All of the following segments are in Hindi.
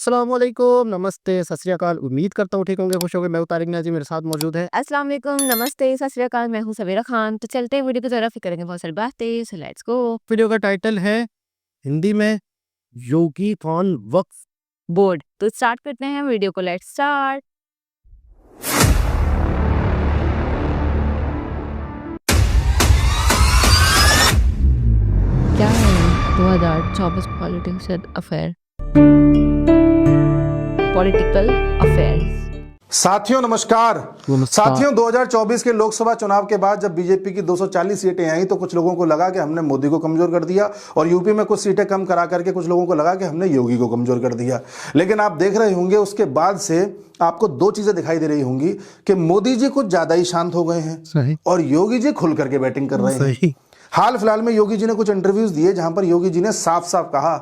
अस्सलामुअलैकुम, नमस्ते, सत श्री अकाल। उम्मीद करता हूँ ठीक होंगे, खुश होंगे। मैं हूँ तारिक नाज़िम, मेरे साथ मौजूद है। अस्सलाम वालेकुम, नमस्ते, सत श्री अकाल, मैं हूँ सवेरा खान। तो चलते हैं वीडियो की तरफ, फिर करेंगे बहुत सारी बातें, सो लेट्स गो। वीडियो का टाइटल है हिंदी में योगी कौन वक्फ। बोर्ड। तो स्टार्ट करते हैं वीडियो को, लेट्स स्टार्ट। क्या है 2024 पॉलिटिक्स अफेयर, पॉलिटिकल अफेयर्स। साथियों नमस्कार। नमस्कार। साथियों 2024 के लोकसभा चुनाव के बाद जब बीजेपी की 240 सीटें आई तो कुछ लोगों को लगा कि हमने मोदी को कमजोर कर दिया, और यूपी में कुछ सीटें कम करा करके कुछ लोगों को लगा कि हमने योगी को कमजोर कर दिया। लेकिन आप देख रहे होंगे उसके बाद से आपको दो चीजें दिखाई दे रही होंगी कि मोदी जी कुछ ज्यादा ही शांत हो गए हैं सही। और योगी जी खुल करके बैटिंग कर रहे हैं। हाल फिलहाल में योगी जी ने कुछ इंटरव्यूज दिए जहां पर योगी जी ने साफ साफ कहा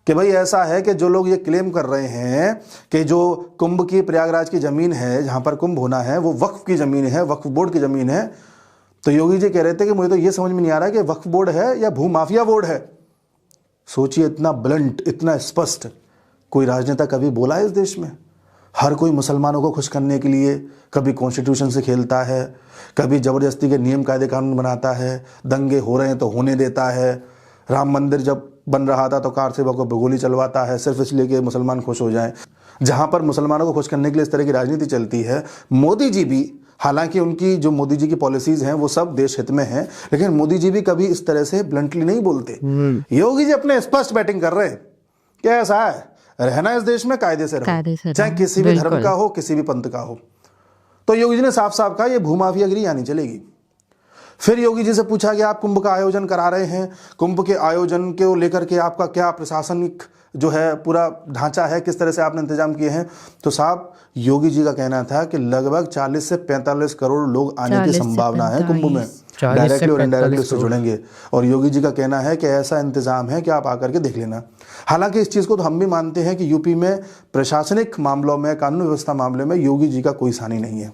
कि भाई ऐसा है कि जो लोग ये क्लेम कर रहे हैं कि जो कुंभ की प्रयागराज की ज़मीन है जहाँ पर कुंभ होना है वो वक्फ की ज़मीन है, वक्फ बोर्ड की ज़मीन है, तो योगी जी कह रहे थे कि मुझे तो ये समझ में नहीं आ रहा कि वक्फ बोर्ड है या भूमाफिया बोर्ड है। सोचिए, इतना ब्लंट, इतना स्पष्ट कोई राजनेता कभी बोला है इस देश में? हर कोई मुसलमानों को खुश करने के लिए कभी कॉन्स्टिट्यूशन से खेलता है, कभी ज़बरदस्ती के नियम कायदे कानून बनाता है, दंगे हो रहे हैं तो होने देता है। राम मंदिर जब बन रहा था तो कार सेवा को गोली चलवाता है सिर्फ इसलिए कि मुसलमान खुश हो जाएं। जहां पर मुसलमानों को खुश करने के लिए इस तरह की राजनीति चलती है, मोदी जी भी, हालांकि उनकी जो मोदी जी की पॉलिसीज हैं वो सब देश हित में हैं, लेकिन मोदी जी भी कभी इस तरह से ब्लंटली नहीं बोलते। योगी जी अपने स्पष्ट बैटिंग कर रहे हैं। क्या ऐसा है, रहना इस देश में कायदे से रहो, चाहे किसी भी धर्म का हो, किसी भी पंथ का हो। तो योगी जी ने साफ साफ कहा, यह भूमाफियागिरी नहीं चलेगी। फिर योगी जी से पूछा कि आप कुंभ का आयोजन करा रहे हैं, कुंभ के आयोजन को लेकर के आपका क्या प्रशासनिक जो है पूरा ढांचा है, किस तरह से आपने इंतजाम किए हैं? तो साहब योगी जी का कहना था कि लगभग 40 से 45 करोड़ लोग आने की संभावना है कुंभ में, डायरेक्टली और इनडायरेक्टली से जुड़ेंगे। और योगी जी का कहना है कि ऐसा इंतजाम है कि आप आकर के देख लेना। हालांकि इस चीज़ को तो हम भी मानते हैं कि यूपी में प्रशासनिक मामलों में, कानून व्यवस्था मामले में योगी जी का कोई सानी नहीं है।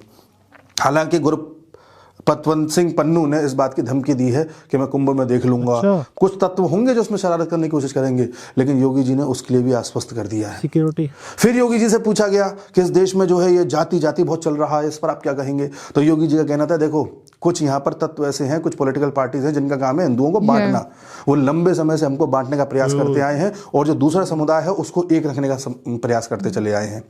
हालांकि गुरपतवंत सिंह पन्नू ने इस बात की धमकी दी है कि मैं कुंभ में देख लूंगा। अच्छा। कुछ तत्व होंगे जो उसमें शरारत करने की कोशिश करेंगे, लेकिन योगी जी ने उसके लिए भी आश्वस्त कर दिया है सिक्योरिटी। फिर योगी जी से पूछा गया कि इस देश में जो है ये जाति जाति बहुत चल रहा है, इस पर आप क्या कहेंगे? तो योगी जी का कहना था, देखो कुछ यहाँ पर तत्व ऐसे हैं, कुछ पॉलिटिकल पार्टीज हैं जिनका काम है हिंदुओं को बांटना। वो लंबे समय से हमको बांटने का प्रयास करते आए हैं और जो दूसरा समुदाय है उसको एक रखने का प्रयास करते चले आए हैं।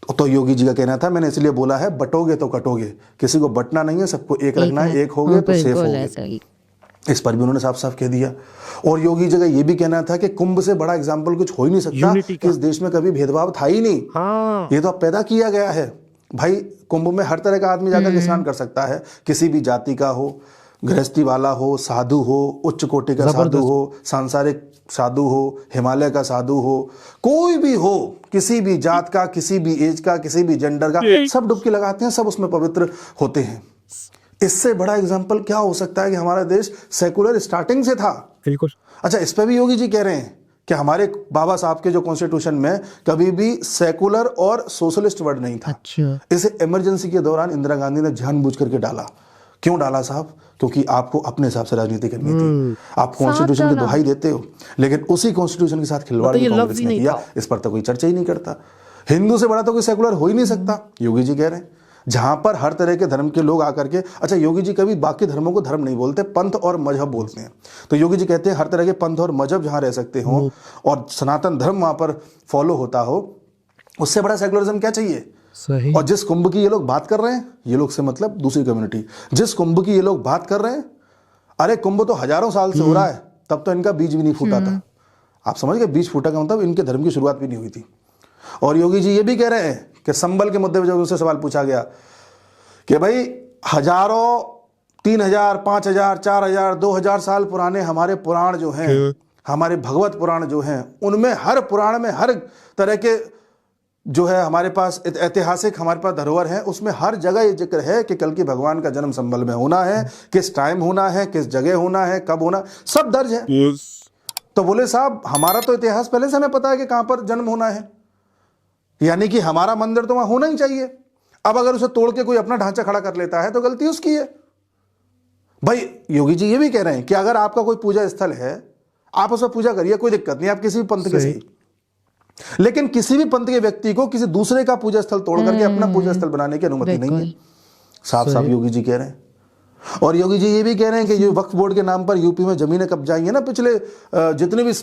तो योगी जी का कहना था, मैंने इसलिए बोला है बटोगे तो कटोगे, किसी को बटना नहीं है, सबको एक रखना है, एक हो गए तो सेफ हो गए। इस पर भी उन्होंने साफ साफ कह दिया। और योगी जी का ये भी कहना था कि कुंभ से बड़ा एग्जाम्पल कुछ हो ही नहीं सकता कि इस देश में कभी भेदभाव था ही नहीं। हाँ। ये तो अब पैदा किया गया है। भाई कुंभ में हर तरह का आदमी जाकर स्नान कर सकता है, किसी भी जाति का हो, गृहस्थी वाला हो, साधु हो, उच्च कोटि का साधु हो, सांसारिक साधु हो, हिमालय का साधु हो, कोई भी हो, किसी भी जात का, किसी भी एज का, किसी भी जेंडर का, सब डुबकी लगाते हैं, सब उसमें पवित्र होते हैं। इससे बड़ा एग्जाम्पल क्या हो सकता है कि हमारा देश सेकुलर स्टार्टिंग से था। बिल्कुल। अच्छा, इस पर भी योगी जी कह रहे हैं कि हमारे बाबा साहब के जो कॉन्स्टिट्यूशन में कभी भी सेकुलर और सोशलिस्ट वर्ड नहीं था। अच्छा। इसे इमरजेंसी के दौरान इंदिरा गांधी ने जानबूझ करके डाला। क्यों डाला साहब? क्योंकि आपको अपने हिसाब से राजनीति करनी थी। आप कॉन्स्टिट्यूशन की दुहाई देते हो, लेकिन उसी कॉन्स्टिट्यूशन के साथ खिलवाड़ भी कांग्रेस ने किया। इस पर तो कोई चर्चा ही नहीं करता। हिंदू से बड़ा तो कोई सेकुलर हो ही नहीं सकता, योगी जी कह रहे हैं। जहां पर हर तरह के धर्म के लोग आकर के, अच्छा योगी जी कभी बाकी धर्मों को धर्म नहीं बोलते, पंथ और मजहब बोलते हैं। तो योगी जी कहते हैं हर तरह के पंथ और मजहब जहां रह सकते हो और सनातन धर्म वहां पर फॉलो होता हो, उससे बड़ा सेकुलरिज्म क्या चाहिए? सही। और जिस कुंभ की ये लोग बात कर रहे हैं, ये लोग से मतलब दूसरी कम्युनिटी, जिस कुंभ की ये लोग बात कर रहे हैं, अरे कुंभ तो हजारों साल से हो रहा है, तब तो इनका बीज भी नहीं फूटा था। आप समझ गए? बीज फूटा का मतलब इनके धर्म की शुरुआत भी नहीं हुई थी। और योगी जी ये भी कह रहे हैं कि संबल के मुद्दे पर जब उनसे सवाल पूछा गया कि भाई हजारों, 3000, 5000, 4000, 2000 साल पुराने हमारे पुराण जो हैं, हमारे भगवत पुराण जो हैं, उनमें हर पुराण में हर तरह के जो है हमारे पास ऐतिहासिक हमारे पास धरोहर है, उसमें हर जगह ये जिक्र है कि कल की भगवान का जन्म संबल में होना है, किस टाइम होना है, किस जगह होना है, कब होना, सब दर्ज है। तो बोले साहब हमारा तो इतिहास पहले से हमें पता है कि कहां पर जन्म होना है, यानी कि हमारा मंदिर तो वहां होना ही चाहिए। अब अगर उसे तोड़ के कोई अपना ढांचा खड़ा कर लेता है तो गलती उसकी है। भाई योगी जी ये भी कह रहे हैं कि अगर आपका कोई पूजा स्थल है, आप उसमें पूजा करिए, कोई दिक्कत नहीं, आप किसी भी पंथ के सही, लेकिन किसी भी पंथ के व्यक्ति को किसी दूसरे का पूजा स्थल तोड़ करके अपना पूजा स्थल बनाने की अनुमति नहीं है। साफ साफ योगी जी कह रहे हैं। और योगी जी ये भी कह रहे हैं कि ये वक्फ बोर्ड के नाम पर यूपी में जमीनें कब्जाई है ना, पिछले जितने भी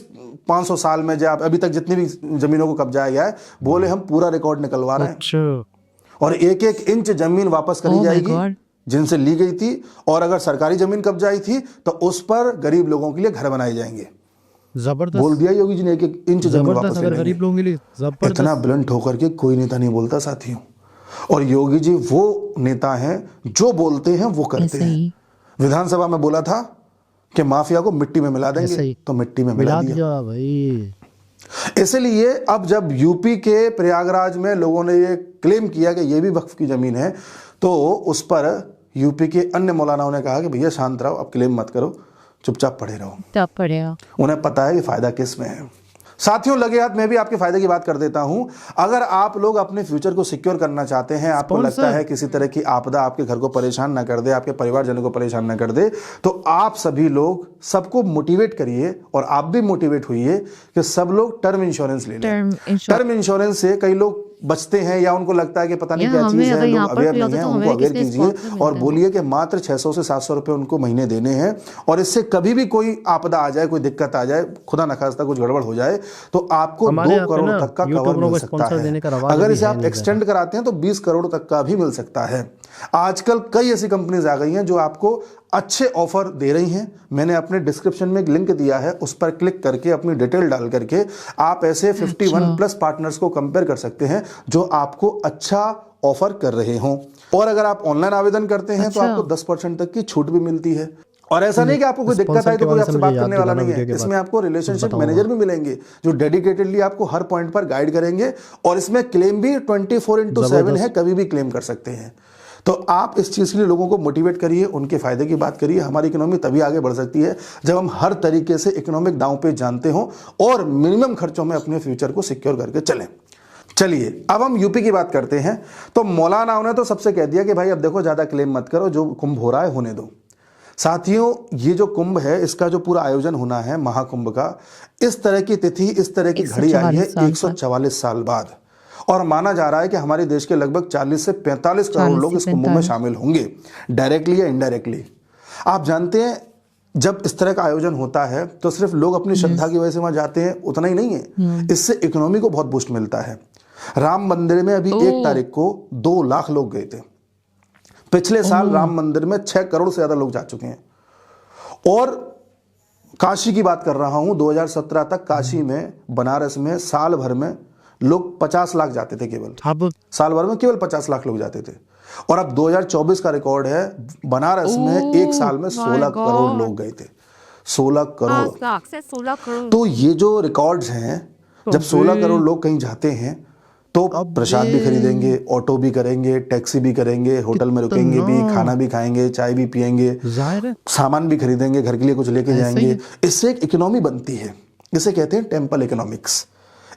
500 साल में जो अभी तक जितनी भी जमीनों को कब्जाया गया है, बोले हम पूरा रिकॉर्ड निकलवा रहे हैं और एक एक इंच जमीन वापस करी जाएगी जिनसे ली गई थी। और अगर सरकारी जमीन कब्जाई थी तो उस पर गरीब लोगों के लिए घर बनाए जाएंगे। जबरदस्त बोल दिया योगी जी ने, एक एक इंच जमीन वापस ले गरीब लोगों के लिए। इतना ब्लंट होकर के कोई नेता नहीं बोलता साथियों। और योगी जी वो नेता हैं जो बोलते हैं वो करते हैं। विधानसभा में बोला था कि माफिया को मिट्टी में मिला देंगे, तो मिट्टी में मिला दिया भाई। इसलिए अब जब यूपी के प्रयागराज में लोगों ने ये क्लेम किया कि ये भी वक्फ की जमीन है, तो उस पर यूपी के अन्य मौलानाओं ने कहा कि भैया शांत रहो, अब क्लेम मत करो, चुपचाप पड़े रहो। उन्हें पता है कि फायदा किस में है। साथियों लगे हाथ मैं भी आपके फायदे की बात कर देता हूं। अगर आप लोग अपने फ्यूचर को सिक्योर करना चाहते हैं, आपको लगता है किसी तरह की आपदा आपके घर को परेशान ना कर दे, आपके परिवारजनों को परेशान ना कर दे, तो आप सभी लोग सबको मोटिवेट करिए और आप भी मोटिवेट होइए कि सब लोग टर्म इंश्योरेंस ले लें। टर्म इंश्योरेंस से कई लोग बचते हैं या उनको लगता है कि पता नहीं क्या चीज है, लोग अवेयर नहीं है, उनको अवेयर कीजिए और बोलिए कि मात्र 600 से 700 रुपए उनको महीने देने हैं। और इससे कभी भी कोई आपदा आ जाए, कोई दिक्कत आ जाए, खुदा न खास्ता कुछ गड़बड़ हो जाए, तो आपको 2 करोड़ तक का कवर मिल सकता है। अगर इसे आप एक्सटेंड कराते हैं तो 20 करोड़ तक का भी मिल सकता है। आजकल कई ऐसी कंपनीज आ गई हैं जो आपको अच्छे ऑफर दे रही हैं। मैंने अपने डिस्क्रिप्शन में एक लिंक दिया है, उस पर क्लिक करके अपनी डिटेल डाल करके आप ऐसे 51 प्लस पार्टनर्स को कंपेयर कर सकते हैं जो आपको अच्छा ऑफर कर रहे हों। और अगर आप ऑनलाइन आवेदन करते हैं तो आपको 10% तक की छूट भी मिलती है। और ऐसा नहीं कि आपको कोई दिक्कत आई तो कोई आपसे बात करने वाला नहीं है। इसमें आपको रिलेशनशिप मैनेजर भी मिलेंगे जो डेडिकेटेडली आपको हर पॉइंट पर गाइड करेंगे। और इसमें क्लेम भी 24/7 है, कभी भी क्लेम कर सकते हैं। तो आप इस चीज़ के लिए लोगों को मोटिवेट करिए, उनके फायदे की बात करिए। हमारी इकोनॉमी तभी आगे बढ़ सकती है जब हम हर तरीके से इकोनॉमिक दांव पे जानते हों और मिनिमम खर्चों में अपने फ्यूचर को सिक्योर करके चलें। चलिए अब हम यूपी की बात करते हैं। तो मौलानाओं ने तो सबसे कह दिया कि भाई अब देखो ज़्यादा क्लेम मत करो, जो कुंभ हो रहा है होने दो। साथियों ये जो कुंभ है, इसका जो पूरा आयोजन होना है महाकुंभ का, इस तरह की तिथि, इस तरह की घड़ी आई है 144 साल बाद। और माना जा रहा है कि हमारे देश के लगभग 40 से 45 करोड़ लोग इस कुंभ में शामिल होंगे, डायरेक्टली या इनडायरेक्टली। आप जानते हैं जब इस तरह का आयोजन होता है तो सिर्फ लोग अपनी श्रद्धा की वजह से वहां जाते हैं उतना ही नहीं है, इससे इकोनॉमी को बहुत बूस्ट मिलता है। राम मंदिर में अभी 1 तारीख को 2 लाख लोग गए थे। पिछले साल राम मंदिर में 6 करोड़ से ज्यादा लोग जा चुके हैं। और काशी की बात कर रहा हूं, 2017 तक काशी में, बनारस में साल भर में लोग 50 लाख जाते थे केवल। साल भर में केवल 50 लाख लोग जाते थे। और अब 2024 का रिकॉर्ड है, बनारस में एक साल में 16 करोड़ लोग गए थे। 16 करोड़। तो ये जो रिकॉर्ड्स हैं, जब 16 करोड़ लोग कहीं जाते हैं तो प्रसाद भी खरीदेंगे, ऑटो भी करेंगे, टैक्सी भी करेंगे, होटल में रुकेंगे भी, खाना भी खाएंगे, चाय भी पिएंगे, सामान भी खरीदेंगे, घर के लिए कुछ लेके जाएंगे। इससे एक इकोनॉमी बनती है, इसे कहते हैं टेम्पल इकोनॉमिक्स।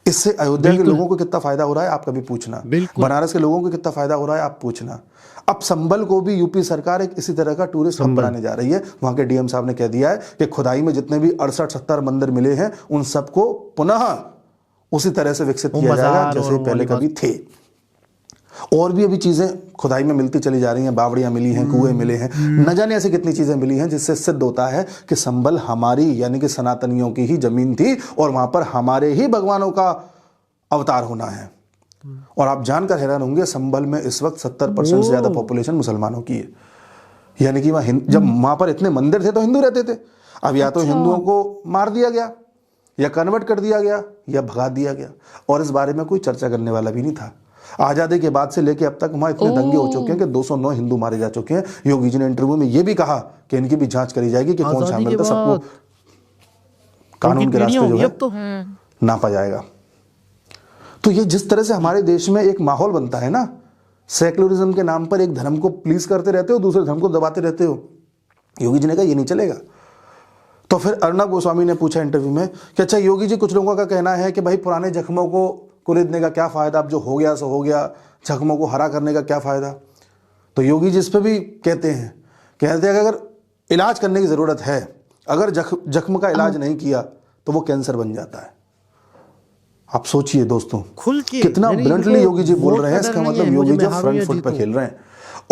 इससे अयोध्या के लोगों को कितना फायदा हो रहा है आप कभी पूछना, बनारस के लोगों को कितना फायदा हो रहा है आप पूछना। अब संभल को भी यूपी सरकार एक इसी तरह का टूरिस्ट हब बनाने जा रही है। वहां के डीएम साहब ने कह दिया है कि खुदाई में जितने भी 68-70 मंदिर मिले हैं उन सबको पुनः उसी तरह से विकसित किया जाएगा जैसे पहले कभी थे। और भी अभी चीजें खुदाई में मिलती चली जा रही हैं, बावड़ियां मिली हैं, कुएं मिले हैं, न जाने ऐसी कितनी चीजें मिली हैं, जिससे सिद्ध होता है कि संभल हमारी यानी कि सनातनियों की ही जमीन थी और वहां पर हमारे ही भगवानों का अवतार होना है। और आप जानकर हैरान होंगे, संभल में इस वक्त 70% से ज्यादा पॉपुलेशन मुसलमानों की है। यानी कि वहां जब वहां पर इतने मंदिर थे तो हिंदू रहते थे। अब या तो हिंदुओं को मार दिया गया या कन्वर्ट कर दिया गया या भगा दिया गया, और इस बारे में कोई चर्चा करने वाला भी नहीं था। आजादी के बाद से लेके अब तक वहां इतने दंगे हो चुके हैं कि 209 हिंदू मारे जा चुके हैं। योगी जी ने इंटरव्यू में यह भी कहा कि इनकी भी जांच करी जाएगी कि कौन शामिल था, सबको कानून के रास्ते जो है नापा जाएगा। तो ये जिस तरह से हमारे देश में एक माहौल बनता है ना, सेक्युलरिज्म के नाम पर एक धर्म को प्लीज करते रहते हो, दूसरे धर्म को दबाते रहते हो। योगी जी ने कहा ये नहीं चलेगा। तो फिर अर्णब गोस्वामी ने पूछा इंटरव्यू में कि अच्छा योगी जी, कुछ लोगों का कहना है कि भाई पुराने जख्मों को कुरेदने का क्या फायदा, अब जो हो गया सो हो गया, जख्मों को हरा करने का क्या फायदा। तो योगी जी इस पर भी कहते हैं कि अगर इलाज करने की जरूरत है, अगर जख्म का इलाज नहीं किया तो वो कैंसर बन जाता है। आप सोचिए दोस्तों, खुल के कितना यानी ब्लंटली इनको योगी जी बोल वोट रहे हैं। का इसका डर नहीं मतलब है, योगी मुझे जी मैं हारूं फ्रंट या फुट पर जीतूं। खेल रहे हैं।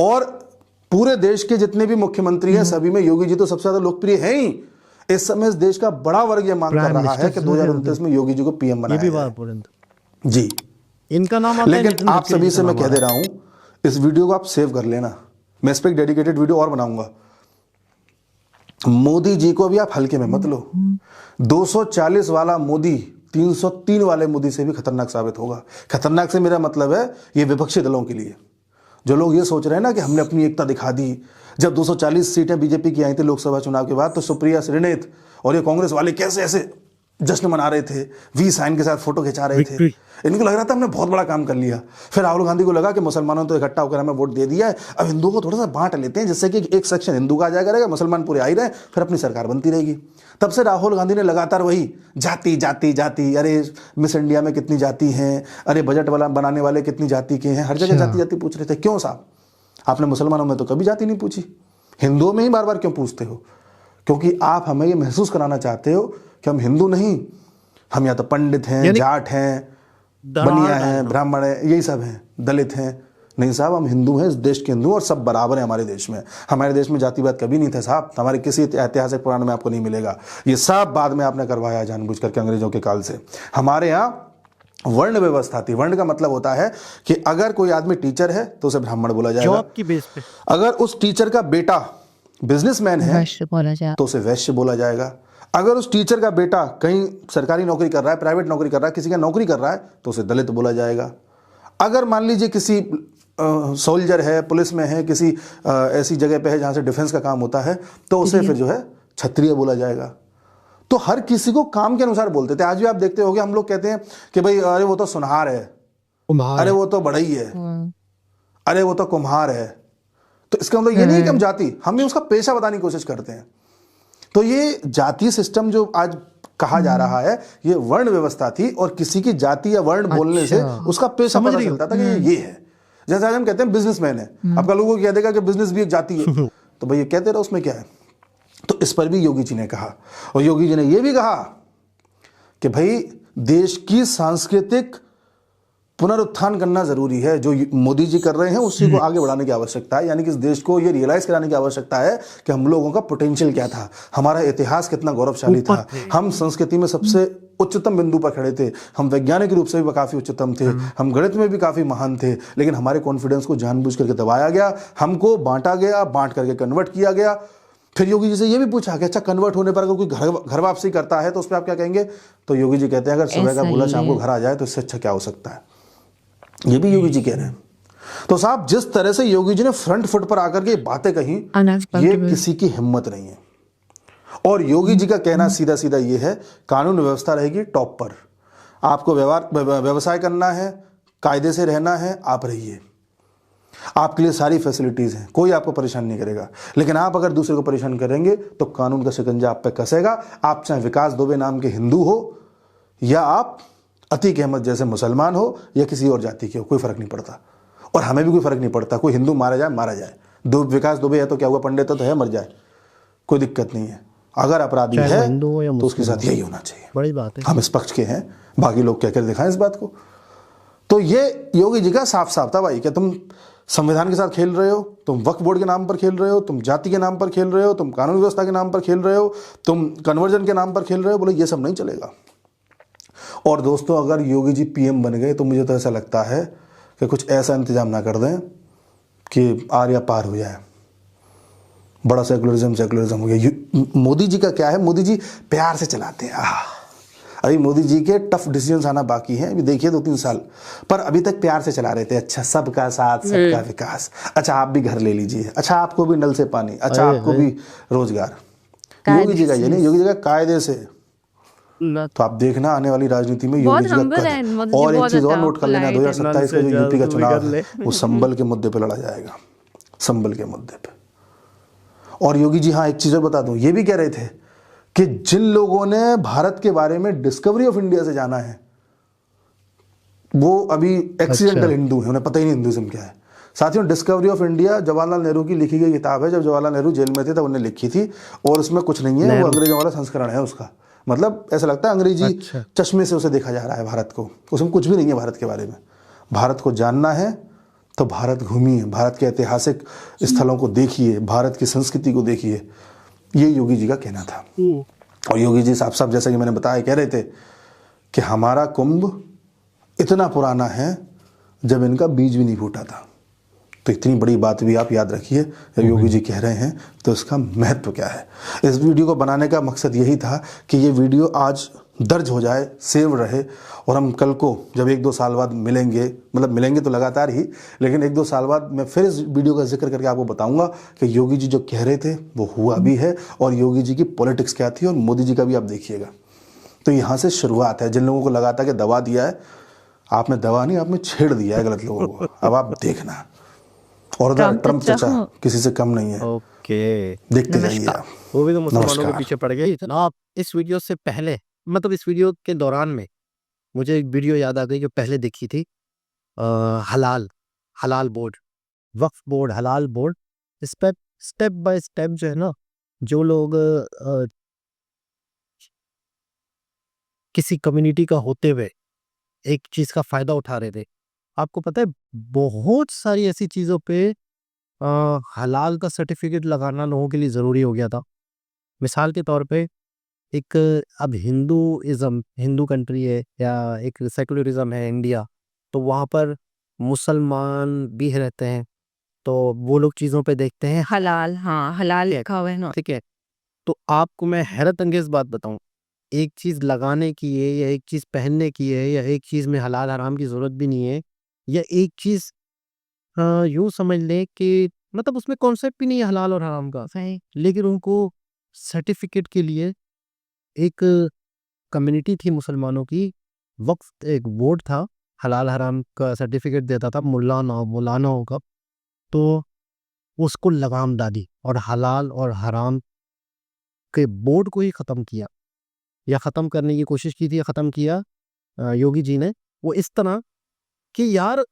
और पूरे देश के जितने भी मुख्यमंत्री हैं सभी में योगी जी तो सबसे ज्यादा लोकप्रिय हैं ही। इस समय इस देश का बड़ा वर्ग यह मांग कर प्राइम रहा है कि मिनिस्टर 2029 में योगी जी को पीएम ये बनाया भी जाए। बात बोलें जी, इनका नाम आता है, लेकिन नितिन आप गडकरी सभी जी से का मैं नाम कह आ दे रहा रहा हूं, इस वीडियो को आप सेव कर लेना। मैं इस पर एक डेडिकेटेड वीडियो और बनाऊंगा। मोदी जी को अभी आप हल्के में मत लो। 240 वाला मोदी 303 वाले मोदी से भी खतरनाक साबित होगा। खतरनाक से मेरा मतलब है ये विपक्षी दलों के लिए। जो लोग ये सोच रहे हैं ना कि हमने अपनी एकता दिखा दी। जब 240 सीटें बीजेपी की आई थी लोकसभा चुनाव के बाद, तो सुप्रिया श्रीनेत और ये कांग्रेस वाले कैसे ऐसे जश्न मना रहे थे, वी साइन के साथ फोटो खिंचा रहे थे। Victory। इनको लग रहा था हमने बहुत बड़ा काम कर लिया। फिर राहुल गांधी को लगा कि मुसलमानों ने तो इकट्ठा होकर हमें वोट दे दिया है, अब हिंदुओं को थोड़ा सा बांट लेते हैं, जिससे कि एक सेक्शन हिंदू का आ जाएगा, रहेगा, मुसलमान पूरे आ ही रहे, फिर अपनी सरकार बनती रहेगी। तब से राहुल गांधी ने लगातार वही जाति जाति जाति, अरे मिस इंडिया में कितनी जाति हैं, अरे बजट वाला बनाने वाले कितनी जाति के हैं, हर जगह जाति जाति पूछ रहे थे। क्यों साहब, आपने मुसलमानों में तो कभी जाति नहीं पूछी, हिंदुओं में ही बार बार क्यों पूछते हो? क्योंकि आप हमें ये महसूस कराना चाहते हो कि हम हिंदू नहीं, हम या तो पंडित हैं, जाट हैं, बनिया हैं, ब्राह्मण हैं, यही सब हैं, दलित हैं। नहीं साहब, हम हिंदू हैं, इस देश के हिंदू, और सब बराबर हैं हमारे देश में। हमारे देश में जातिवाद कभी नहीं था साहब, हमारे किसी ऐतिहासिक पुराण में आपको नहीं मिलेगा। ये सब बाद में आपने करवाया जानबूझ करके अंग्रेजों के काल से। हमारे यहाँ वर्ण व्यवस्था थी। वर्ण का मतलब होता है कि अगर कोई आदमी टीचर है तो उसे ब्राह्मण बोला जाएगा, जॉब की बेस पे। अगर उस टीचर का बेटा बिजनेसमैन है वैश्य बोला जाए तो उसे वैश्य बोला जाएगा। अगर उस टीचर का बेटा कहीं सरकारी नौकरी कर रहा है, प्राइवेट नौकरी कर रहा है, किसी का नौकरी कर रहा है, तो उसे दलित बोला जाएगा। अगर मान लीजिए किसी सोल्जर है, पुलिस में है, किसी ऐसी जगह पे है जहां से डिफेंस का काम होता है, तो उसे फिर जो है क्षत्रिय बोला जाएगा। तो हर किसी को काम के अनुसार बोलते थे। आज भी आप देखते होंगे, हम लोग कहते हैं कि भाई अरे वो तो सुनहार है, अरे वो तो बढ़ई है, अरे वो तो कुम्हार है। तो इसका मतलब ये नहीं कि हम जाति, हमें उसका पेशा बताने की कोशिश करते हैं। तो ये जातीय सिस्टम जो आज कहा जा रहा है, ये वर्ण व्यवस्था थी, और किसी की जाति या वर्ण बोलने से उसका पेशा पता चलता था कि ये है। जैसे आज हम कहते हैं बिजनेसमैन है, अब कल लोगों को कह देगा कि बिजनेस भी एक जाति है, तो भाई ये कहते रहो, उसमें क्या है। तो इस पर भी योगी जी ने कहा, और योगी जी ने यह भी कहा कि भाई देश की सांस्कृतिक पुनरुत्थान करना जरूरी है। जो मोदी जी कर रहे हैं उसी को आगे बढ़ाने की आवश्यकता है। यानी कि इस देश को ये रियलाइज कराने की आवश्यकता है कि हम लोगों का पोटेंशियल क्या था, हमारा इतिहास कितना गौरवशाली था, हम संस्कृति में सबसे उच्चतम बिंदु पर खड़े थे, हम वैज्ञानिक रूप से भी काफी उच्चतम थे, हम गणित में भी काफी महान थे, लेकिन हमारे कॉन्फिडेंस को जानबूझ करके दबाया गया, हमको बांटा गया, बांट करके कन्वर्ट किया गया। फिर योगी जी से ये भी पूछा कि अच्छा कन्वर्ट होने पर अगर कोई घर वापसी करता है तो उस पर आप क्या कहेंगे? तो योगी जी कहते हैं अगर सुबह का भूला शाम को घर आ जाए तो इससे अच्छा क्या हो सकता है। ये भी योगी जी कह रहे हैं। तो साहब जिस तरह से योगी जी ने फ्रंट फुट पर आकर के बातें कही, ये किसी की हिम्मत नहीं है। और योगी जी का कहना सीधा सीधा ये है, कानून व्यवस्था रहेगी टॉप पर, आपको व्यवसाय करना है, कायदे से रहना है, आप रहिए, आपके लिए सारी फैसिलिटीज हैं, कोई आपको परेशान नहीं करेगा। लेकिन आप अगर दूसरे को परेशान करेंगे तो कानून का शिकंजा आप पे कसेगा। आप चाहे विकास दुबे नाम के हिंदू हो या आप अतीक अहमद जैसे मुसलमान हो या किसी और जाति के हो, कोई फर्क नहीं पड़ता। और हमें भी कोई फर्क नहीं पड़ता, कोई हिंदू मारा जाए, विकास दुबे है तो क्या हुआ, पंडित तो है, मर जाए, कोई दिक्कत नहीं है। अगर अपराधी है तो उसके साथ यही होना चाहिए। बड़ी बात है, हम इस पक्ष के हैं, बाकी लोग क्या कर दिखाएं इस बात को। तो ये योगी जी का साफ साफ था भाई, क्या तुम संविधान के साथ खेल रहे हो, तुम वक्फ बोर्ड के नाम पर खेल रहे हो, तुम जाति के नाम पर खेल रहे हो, तुम कानून व्यवस्था के नाम पर खेल रहे हो, तुम कन्वर्जन के नाम पर खेल रहे हो। बोले ये सब नहीं चलेगा। और दोस्तों अगर योगी जी पीएम बन गए तो मुझे तो ऐसा लगता है कि कुछ ऐसा इंतजाम ना कर दें कि आर या पार हो जाए, बड़ा सेकुलरिज्म हो गया। मोदी जी का क्या है, मोदी जी प्यार से चलाते हैं। अभी मोदी जी के टफ डिसीजंस आना बाकी हैं, अभी देखिए 2-3 साल, पर अभी तक प्यार से चला रहे थे। अच्छा सबका साथ सबका विकास, अच्छा आप भी घर ले लीजिए, अच्छा आपको भी नल से पानी, अच्छा आपको भी रोजगार। योगी जी का ये नहीं, योगी जी का कायदे से। तो आप देखना आने वाली राजनीति में योगी जी का कद। और एक चीज और नोट कर लेना, 2027 का जो यूपी का चुनाव है वो संबल के मुद्दे पे लड़ा जाएगा, संबल के मुद्दे पे। और योगी जी हाँ एक चीज और बता दूं, ये भी कह रहे थे कि जिन लोगों ने भारत के बारे में डिस्कवरी ऑफ इंडिया से जाना है वो अभी एक्सीडेंटल हिंदू है, उन्हें पता ही नहीं हिंदुइज्म क्या है। साथियों discovery of India Jawaharlal Nehru की लिखी गई किताब है, जब जवाहरलाल नेहरू जेल में थे तब उन्हें लिखी थी, और उसमें कुछ नहीं है, वो अंग्रेजों वाला संस्करण है उसका। मतलब ऐसा लगता है अंग्रेजी अच्छा। चश्मे से उसे देखा जा रहा है भारत को, उसमें कुछ भी नहीं है भारत के बारे में। भारत को जानना है तो भारत घूमिए, भारत के ऐतिहासिक स्थलों को देखिए, भारत की संस्कृति को देखिए, ये योगी जी का कहना था। और योगी जी साफ साफ जैसा कि मैंने बताया कह रहे थे कि हमारा कुंभ इतना पुराना है जब इनका बीज भी नहीं फूटा था। तो इतनी बड़ी बात भी आप याद रखिए, जब योगी जी कह रहे हैं तो इसका महत्व क्या है। इस वीडियो को बनाने का मकसद यही था कि ये वीडियो आज दर्ज हो जाए, सेव रहे, और हम कल को जब 1-2 साल बाद मिलेंगे, मतलब मिलेंगे तो लगातार ही, लेकिन 1-2 साल बाद मैं फिर इस वीडियो का जिक्र करके आपको बताऊंगा कि योगी जी जो कह रहे थे वो हुआ भी है, और योगी जी की पॉलिटिक्स क्या थी, और मोदी जी का भी आप देखिएगा। तो यहाँ से शुरुआत है। जिन लोगों को लगा था कि दबा दिया है, आपने दबा नहीं, आपने छेड़ दिया है गलत लोगों को। अब आप देखना, और ट्रम्प चाचा किसी से कम नहीं है। ओके, देखते जाइए आप। वो भी तो मुसलमानों के नमस्कार। पीछे पड़ गए। जनाब, इस वीडियो से पहले, मतलब इस वीडियो के दौरान में मुझे एक वीडियो याद आ गई जो पहले देखी थी। हलाल बोर्ड, वक्फ बोर्ड, हलाल बोर्ड, स्टेप बाय स्टेप जो है ना, जो लोग किसी कम्युनिटी का होते हुए एक चीज का फायदा उठा रहे थे। आपको पता है बहुत सारी ऐसी चीजों पे हलाल का सर्टिफिकेट लगाना लोगों के लिए जरूरी हो गया था। मिसाल के तौर पे एक, अब हिंदू कंट्री है या एक सेकुलरिज्म है इंडिया, तो वहाँ पर मुसलमान भी रहते हैं, तो वो लोग चीज़ों पे देखते हैं हलाल, हाँ हलाल लिखा हुआ है ना। ठीक है। तो आपको मैं हैरत अंगेज बात बताऊं, एक चीज़ लगाने की है या एक चीज़ पहनने की है या एक चीज़ में हलाल हराम की ज़रूरत भी नहीं है, या एक चीज़ यूँ समझ लें कि मतलब उसमें कॉन्सेप्ट भी नहीं है हलाल और हराम का, सही। लेकिन उनको सर्टिफिकेट के लिए एक कम्युनिटी थी मुसलमानों की, वक्फ एक बोर्ड था, हलाल हराम का सर्टिफिकेट देता था मौलानाओं का, तो उसको लगाम डाली और हलाल और हराम के बोर्ड को ही ख़त्म किया, या ख़त्म करने की कोशिश की थी, या ख़त्म किया योगी जी ने। वो इस तरह कि यार,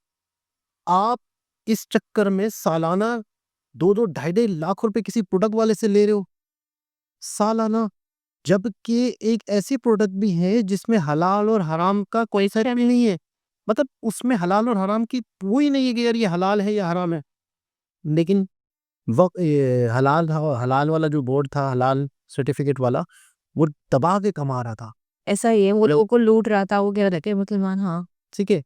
आप इस चक्कर में सालाना 2-2 ढाई-ढाई लाख रुपए किसी प्रोडक्ट वाले से ले रहे हो सालाना, जबकि एक ऐसी प्रोडक्ट भी है जिसमें हलाल और हराम का कोई सा भी नहीं है। मतलब उसमें हलाल और हराम की वो ही नहीं है कि यार ये हलाल है या हराम है। लेकिन ये हलाल वाला जो बोर्ड था, हलाल सर्टिफिकेट वाला, वो दबा के कमा रहा था। ऐसा ही है, वो लोगों को लूट रहा था, वो कह रहे थे मुसलमान। हाँ ठीक है।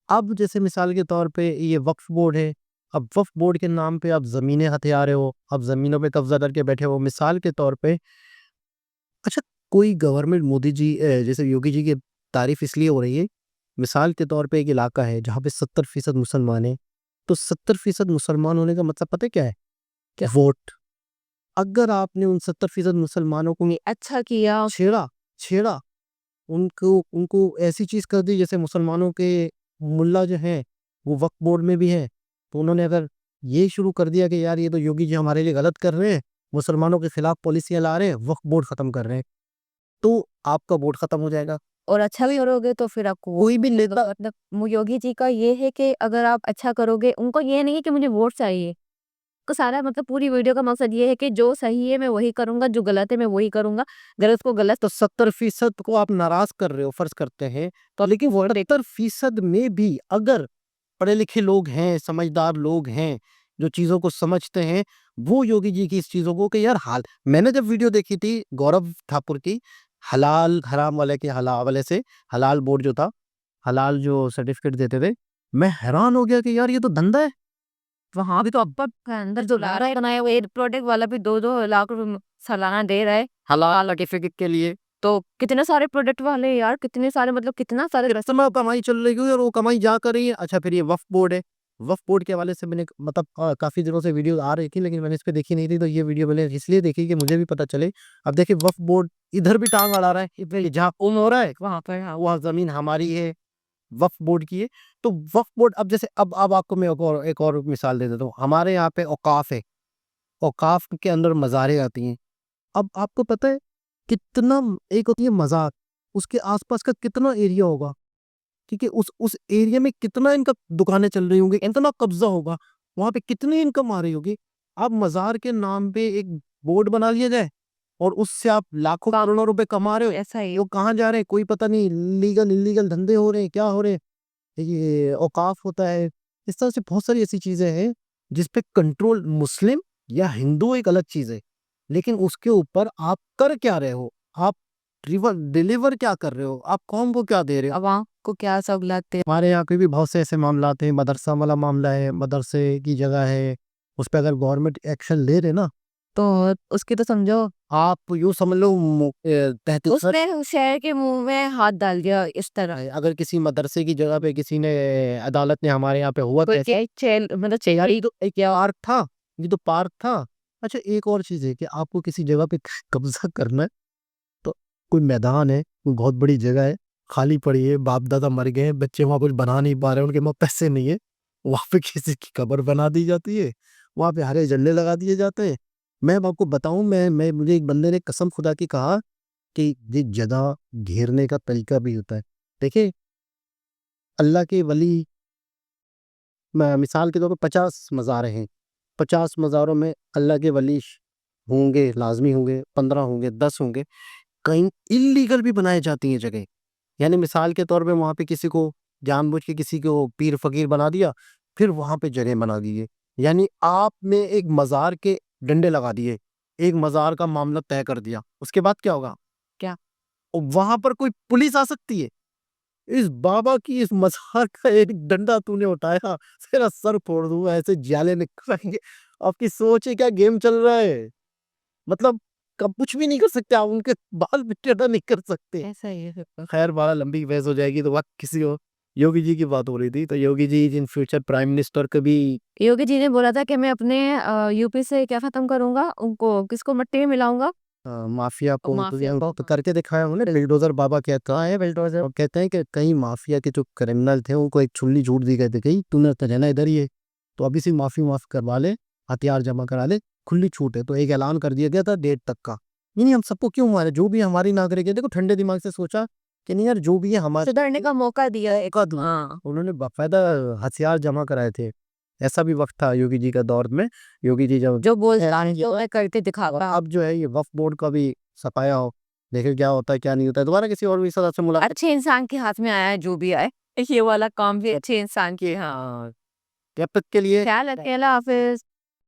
अब जैसे मिसाल के तौर पे ये वक्फ बोर्ड है, अब वक्फ बोर्ड के नाम पे आप ज़मीनें हथिया रहे हो, अब ज़मीनों पे कब्जा करके बैठे हो। मिसाल के तौर पे, अच्छा, कोई गवर्नमेंट मोदी जी जैसे योगी जी की तारीफ इसलिए हो रही है, मिसाल के तौर पे एक इलाका है जहाँ पे 70% मुसलमान है, तो 70% मुसलमान होने का मतलब पता है क्या है? क्या? वोट। अगर आपने उन 70% मुसलमानों को अच्छा किया। छेड़ा, उनको उनको ऐसी चीज़ कर दी, जैसे मुसलमानों के मुल्ला जो हैं वो वक्फ बोर्ड में भी हैं, तो उन्होंने अगर ये शुरू कर दिया कि यार ये तो योगी जी हमारे लिए गलत कर रहे हैं, मुसलमानों के खिलाफ पॉलिसियां ला रहे हैं, वक्फ बोर्ड खत्म कर रहे हैं, तो आपका वोट खत्म हो जाएगा। और अच्छा भी करोगे तो फिर आपको कोई भी नेता, मतलब योगी जी का ये है कि अगर आप अच्छा करोगे, उनको ये नहीं है कि मुझे वोट चाहिए, को सारा मतलब पूरी वीडियो का मकसद ये है कि जो सही है मैं वही करूंगा, जो गलत है मैं वही करूंगा, गलत को गलत। तो 70% को आप नाराज कर रहे हो, फर्ज करते हैं, तो लेकिन 70% में भी अगर पढ़े लिखे लोग हैं, समझदार लोग हैं, जो चीजों को समझते हैं, वो योगी जी की इस चीजों को कि यार हाल, मैंने जब वीडियो देखी थी गौरव ठाकुर की, हलाल हराम वाले के हलाल वाले से, हलाल बोर्ड जो था, हलाल जो सर्टिफिकेट देते थे, मैं हैरान हो गया कि यार ये तो धंधा है। वहां भी तो अब अंदर जो ला रहा है बनाया हुआ प्रोडक्ट वाला भी 2-2 लाख रुपए सालाना दे रहा है हलाल सर्टिफिकेट के लिए तो कितने सारे प्रोडक्ट वाले यार, कितने सारे, मतलब कितना सारे समय कमाई चल रही है और वो कमाई जा कर रही है। अच्छा, फिर ये वक्फ बोर्ड है, वक्फ बोर्ड के हवाले से मैंने मतलब काफी दिनों से वीडियो आ रही थी, लेकिन मैंने इस पे देखी नहीं थी, तो ये वीडियो मैंने इसलिए देखी कि मुझे भी पता चले। अब देखिए वक्फ बोर्ड इधर भी टांग अड़ा रहा है, जहाँ खून हो रहा है वहां पर। हाँ, वहाँ जमीन हमारी है, वक्फ बोर्ड की है। तो वक्फ बोर्ड, अब जैसे अब आपको मैं एक और मिसाल दे देता हूँ। हमारे यहाँ पे औकाफ है, औकाफ के अंदर मज़ारें आती हैं। अब आपको पता है कितना, एक होती है मज़ार, उसके आसपास का कितना एरिया होगा, ठीक है, उस एरिया में कितना इनका दुकानें चल रही होंगी, इतना कब्जा होगा, वहां पे कितनी इनकम आ रही होगी। अब मज़ार के नाम पे एक बोर्ड बना लिया जाए और उससे आप लाखों करोड़ों रुपए कमा रहे हो। ऐसा ही वो कहाँ जा रहे हैं कोई पता नहीं, लीगल इलीगल धंधे हो रहे हैं, क्या हो रहे हैं, ये औकाफ होता है। इस तरह से बहुत सारी ऐसी चीजें हैं जिस पे कंट्रोल, मुस्लिम या हिंदू एक अलग चीज है, लेकिन उसके ऊपर आप कर क्या रहे हो, आप डिलीवर क्या कर रहे हो, आप कौम को क्या दे रहे हो। अवाम को क्या सहूलत है। हमारे यहाँ के भी बहुत से ऐसे मामला हैं, मदरसा वाला मामला है, मदरसे की जगह है, उस पर अगर गवर्नमेंट एक्शन ले रहे ना, तो उसकी तो समझो आप यूँ समझ लो तहत उसने शहर के मुंह में हाथ डाल दिया इस तरह। अगर किसी मदरसे की जगह पे किसी ने, अदालत ने हमारे यहाँ पे हुआ कोई कैसे, क्या चेल मतलब यार चेल ये तो एक पार्क था, ये तो पार्क था। अच्छा एक और चीज है कि आपको किसी जगह पे कब्जा करना है, तो कोई मैदान है, कोई बहुत बड़ी जगह है, खाली पड़ी है, बाप दादा मर गए हैं, बच्चे वहां कुछ बना नहीं पा रहे हैं, उनके पास पैसे नहीं है, वहां पे किसी की कब्र बना दी जाती है, वहां पे हरे झंडे लगा दिए जाते हैं। मैं आपको बताऊं, मैं मुझे एक बंदे ने कसम खुदा की कहा कि ये जगह घेरने का तरीका भी होता है। देखिए अल्लाह के वली, मिसाल के तौर पर 50 मज़ार हैं, 50 मज़ारों में अल्लाह के वली होंगे, लाजमी होंगे, 15 होंगे, 10 होंगे, कहीं इल्लीगल भी बनाई जाती हैं जगह। यानी मिसाल के तौर पे वहाँ पे किसी को जानबूझ के किसी को पीर फकीर बना दिया, फिर वहाँ पे जगह बना दिए, यानी आपने एक मज़ार के डंडे लगा दिए, एक मज़ार का मामला तय कर दिया, उसके बाद क्या होगा? क्या? वहां पर कोई पुलिस आ सकती है? इस बाबा की इस मज़ार का एक डंडा तूने उठाया, तेरा सर फोड़ दूंगा, ऐसे जाले निकलेंगे। आपकी सोच है क्या गेम चल रहा है? मतलब कब कुछ भी नहीं कर सकते आप, उनके बाल भी टेढ़ा नहीं कर सकते। ऐसा ही है फिर तो। खैर बड़ा लंबी बहस हो जाएगी, तो वक्त किसी और। योगी जी की बात हो रही थी, तो Yogi ji in future prime minister कभी योगी जी ने बोला था कि मैं अपने यूपी से क्या खत्म करूंगा, उनको किसको मट्टी में मिलाऊंगा। माफिया को माफिया तो को। करके दिखाया उन्होंने। बिल्डोजर बाबा कहता है, बिल्डोजर और कहते हैं कि कई माफिया के जो क्रिमिनल थे उनको एक छुल्ली छूट दी गई थी, कही तूने तो रहना इधर ही है, तो अभी से माफी करवा ले, हथियार जमा करा ले, खुली छूट है। तो एक ऐलान कर दिया गया था 1.5 तक का। नहीं हम सबको क्यों मारे, जो भी हमारी नागरिक है, देखो ठंडे दिमाग से सोचा कि नहीं यार जो भी है हमारे सुधरने का मौका दिया है। का दूं। हाँ। उन्होंने बाकायदा हथियार जमा कराए थे। ऐसा भी वक्त था योगी जी का दौर में। योगी जी जब जो बोल तो मैं करके दिखाऊंगा। अब जो है ये वक्फ बोर्ड का भी सफाया हो, देखे क्या होता है क्या नहीं होता है। दोबारा किसी और भी सदस्य से मुलाकात। अच्छे इंसान के हाथ में आया है जो भी आए, ये वाला काम भी अच्छे इंसान के। हाँ, हाँ, जब तक के लिए ख्याल रखें, अल्लाह हाफिज।